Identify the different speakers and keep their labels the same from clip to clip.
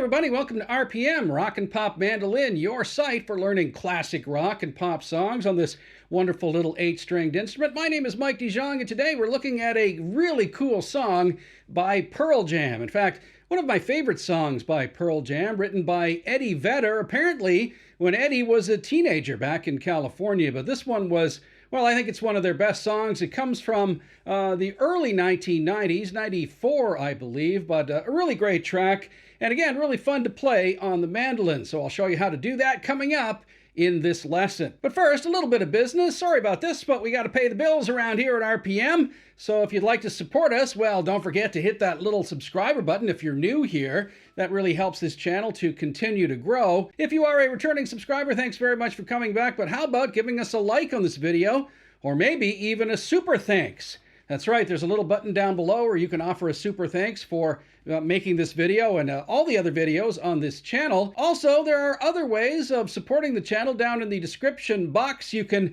Speaker 1: everybody, welcome to RPM, Rock and Pop Mandolin, your site for learning classic rock and pop songs on this wonderful little 8-stringed instrument. My name is Mike DeJong, and today we're looking at a really cool song by Pearl Jam. In fact, one of my favorite songs by Pearl Jam, written by Eddie Vedder, apparently when Eddie was a teenager back in California. But this one was, well, I think it's one of their best songs. It comes from the early 1990s, 94, I believe, but a really great track. And again, really fun to play on the mandolin. So I'll show you how to do that coming up in this lesson. But first, a little bit of business. Sorry about this, but we got to pay the bills around here at RPM. So if you'd like to support us, well, don't forget to hit that little subscriber button if you're new here. That really helps this channel to continue to grow. If you are a returning subscriber, thanks very much for coming back. But how about giving us a like on this video, or maybe even a super thanks? That's right, there's a little button down below where you can offer a super thanks for making this video and all the other videos on this channel. Also, there are other ways of supporting the channel down in the description box. You can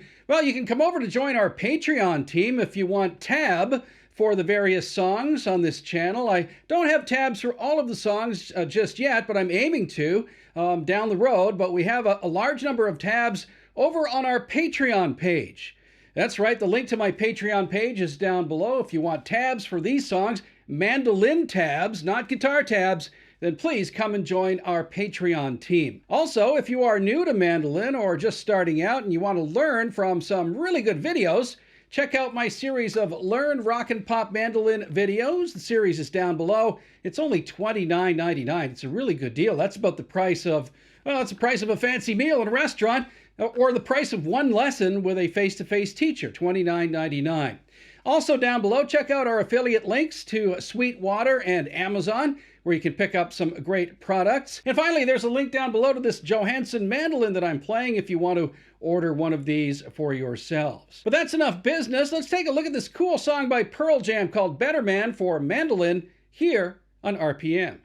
Speaker 1: come over to join our Patreon team if you want tab for the various songs on this channel. I don't have tabs for all of the songs just yet, but I'm aiming to down the road. But we have a large number of tabs over on our Patreon page. That's right, the link to my Patreon page is down below. If you want tabs for these songs, mandolin tabs, not guitar tabs, then please come and join our Patreon team. Also, if you are new to mandolin or just starting out and you want to learn from some really good videos, check out my series of Learn Rock and Pop Mandolin videos. The series is down below. It's only $29.99. It's a really good deal. That's about the price of, well, it's the price of a fancy meal in a restaurant, or the price of one lesson with a face-to-face teacher, $29.99. Also down below, check out our affiliate links to Sweetwater and Amazon, where you can pick up some great products. And finally, there's a link down below to this Johansson mandolin that I'm playing if you want to order one of these for yourselves. But that's enough business. Let's take a look at this cool song by Pearl Jam called Better Man for mandolin here on RPM.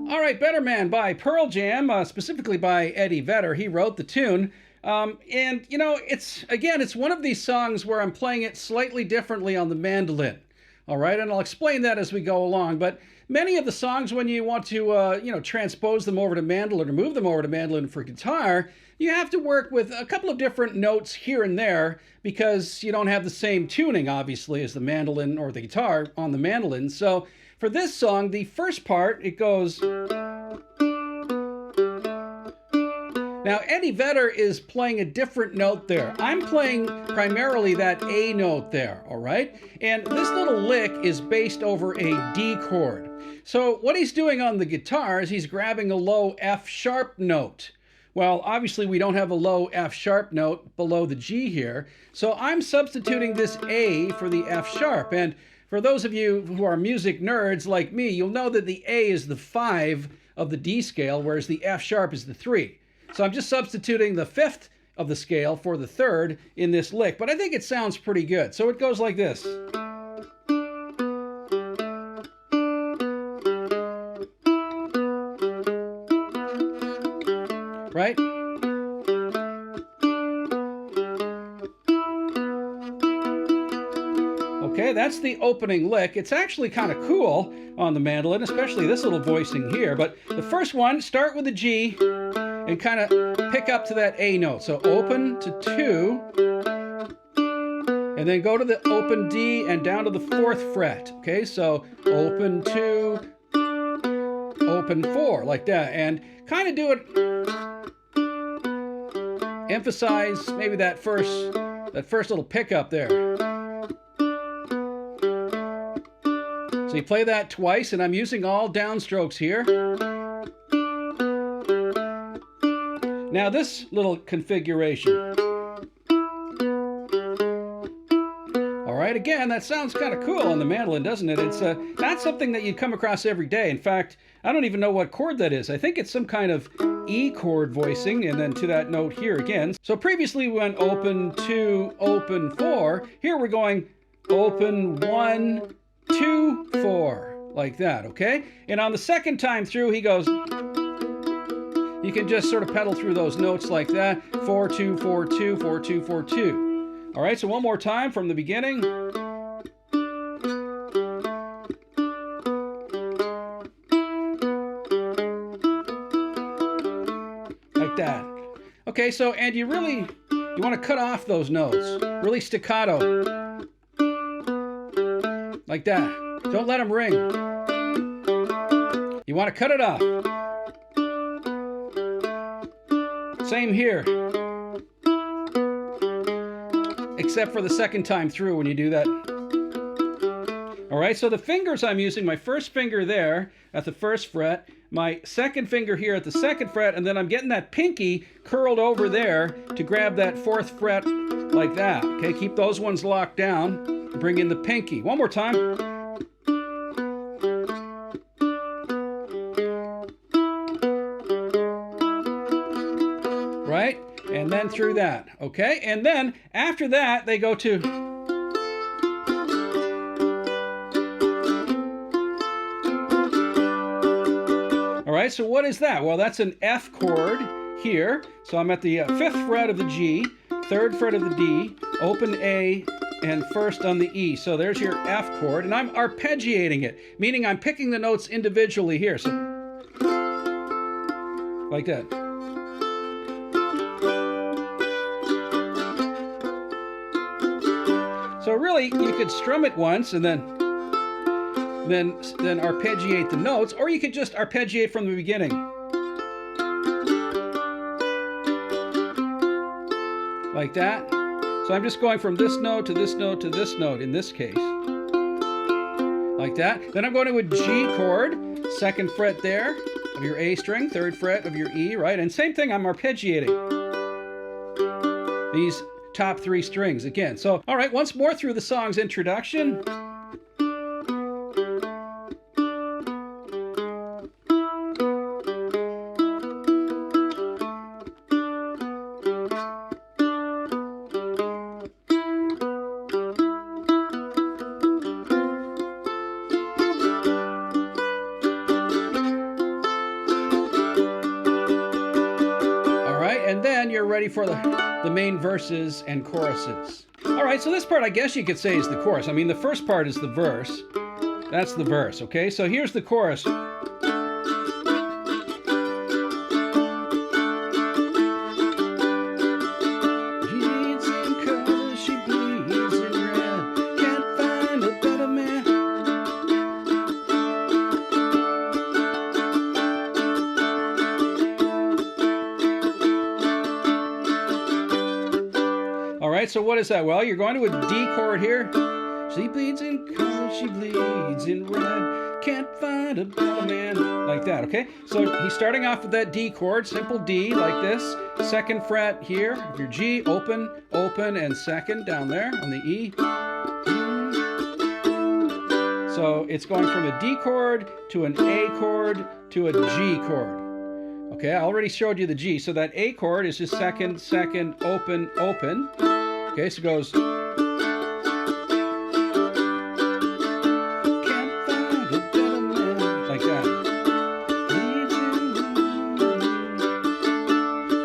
Speaker 1: All right, Better Man by Pearl Jam, specifically by Eddie Vedder. He wrote the tune. And, you know, it's one of these songs where I'm playing it slightly differently on the mandolin. All right, and I'll explain that as we go along. But many of the songs, when you want to, transpose them over to mandolin or move them over to mandolin for guitar, you have to work with a couple of different notes here and there because you don't have the same tuning, obviously, as the mandolin or the guitar on the mandolin. So for this song, the first part, it goes... Now, Eddie Vedder is playing a different note there. I'm playing primarily that A note there, all right? And this little lick is based over a D chord. So what he's doing on the guitar is he's grabbing a low F sharp note. Well, obviously we don't have a low F sharp note below the G here, so I'm substituting this A for the F sharp. And for those of you who are music nerds like me, you'll know that the A is the 5 of the D scale, whereas the F sharp is the 3. So I'm just substituting the 5th of the scale for the 3rd in this lick, but I think it sounds pretty good. So it goes like this. Right? Okay, that's the opening lick. It's actually kind of cool on the mandolin, especially this little voicing here. But the first one, start with a G and kind of pick up to that A note. So open to 2, and then go to the open D and down to the 4th fret. Okay, so open 2, open 4, like that. And kind of do it, emphasize maybe that first little pickup there. So you play that twice, and I'm using all downstrokes here. Now this little configuration. All right, again, that sounds kind of cool on the mandolin, doesn't it? It's not something that you come across every day. In fact, I don't even know what chord that is. I think it's some kind of E chord voicing, and then to that note here again. So previously we went open 2, open 4. Here we're going open 1, 2, 4, like that, okay? And on the second time through, he goes... You can just sort of pedal through those notes like that. 4, 2, 4, 2, 4, 2, 4, 2. All right, so one more time from the beginning. Okay, so, and you want to cut off those notes. Really staccato. Like that. Don't let them ring. You want to cut it off. Same here. Except for the second time through when you do that. All right, so the fingers I'm using, my first finger there at the first fret, my second finger here at the second fret, and then I'm getting that pinky curled over there to grab that fourth fret like that. Okay, keep those ones locked down. Bring in the pinky. One more time. Right? And then through that. Okay? And then after that, they go to... All right, so what is that? Well, that's an F chord here. So I'm at the 5th fret of the G, 3rd fret of the D, open A, and first on the E. So there's your F chord, and I'm arpeggiating it, meaning I'm picking the notes individually here. So, like that. So really, you could strum it once and then arpeggiate the notes, or you could just arpeggiate from the beginning. Like that. So I'm just going from this note to this note to this note in this case. Like that. Then I'm going to a G chord, 2nd fret there of your A string, 3rd fret of your E, right? And same thing, I'm arpeggiating these top 3 strings again. So, all right, once more through the song's introduction. You're ready for the main verses and choruses. All right, so this part I guess you could say is the chorus. I mean, the first part is the verse. That's the verse, okay? So here's the chorus. So what is that? Well, you're going to a D chord here. She bleeds in color, she bleeds in red. Can't find a better man. Like that, okay? So he's starting off with that D chord, simple D, like this. 2nd fret here of your G, open, open, and 2nd down there on the E. So it's going from a D chord to an A chord to a G chord. Okay, I already showed you the G. So that A chord is just 2nd, 2nd, open, open. Okay, so it goes. Can't find a better man. Like that.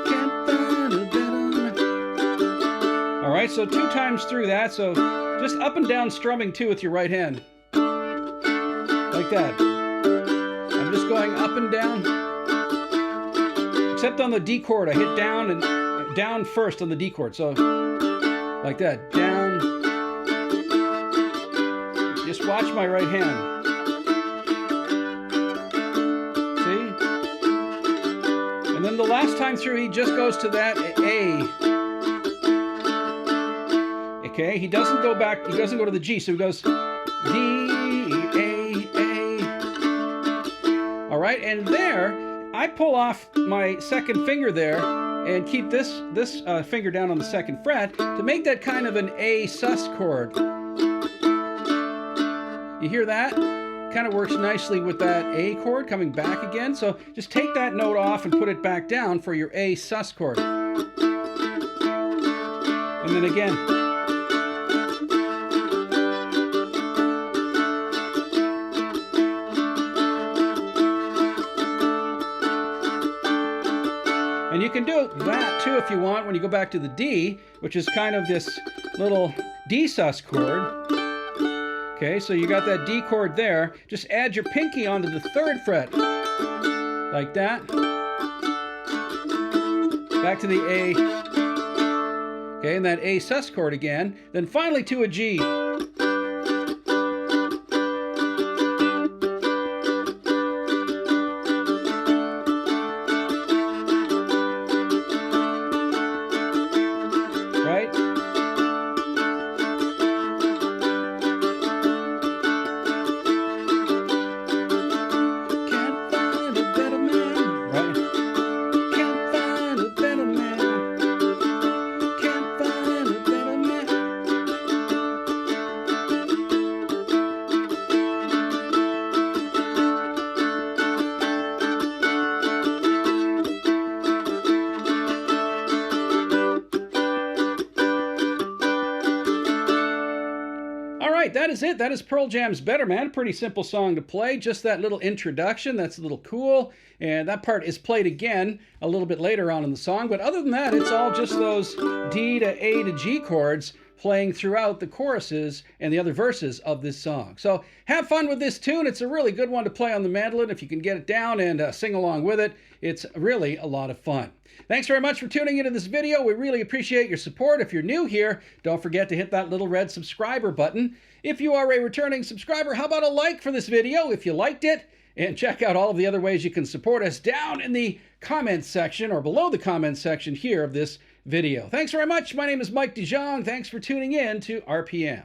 Speaker 1: Can't find a better man. All right, so 2 times through that. So just up and down strumming too with your right hand. Like that. I'm just going up and down. Except on the D chord, I hit down and down first on the D chord. So. Like that, down. Just watch my right hand. See? And then the last time through, he just goes to that A. Okay, he doesn't go back, he doesn't go to the G, so he goes D, A, A. All right, and there, I pull off my 2nd finger there, and keep this finger down on the 2nd fret to make that kind of an A sus chord. You hear that? Kind of works nicely with that A chord coming back again. So just take that note off and put it back down for your A sus chord. And then again. And you can do that too if you want when you go back to the D, which is kind of this little D sus chord. Okay, so you got that D chord there. Just add your pinky onto the 3rd fret. Like that. back to the A. Okay, and that A sus chord again. Then finally to a G. Right? Can't find a better man. Right? Can't find a better man. Can't find a better man. All right, that is it. That is Pearl Jam's Better Man. Pretty simple song to play. Just that little introduction. That's a little cool. And that part is played again a little bit later on in the song. But other than that, it's all just those D to A to G chords playing throughout the choruses and the other verses of this song. So have fun with this tune. It's a really good one to play on the mandolin. If you can get it down and sing along with it, it's really a lot of fun. Thanks very much for tuning into this video. We really appreciate your support. If you're new here, don't forget to hit that little red subscriber button. If you are a returning subscriber, how about a like for this video if you liked it? And check out all of the other ways you can support us down in the comments section or below the comments section here of this video. Thanks very much. My name is Mike DeJong. Thanks for tuning in to RPM.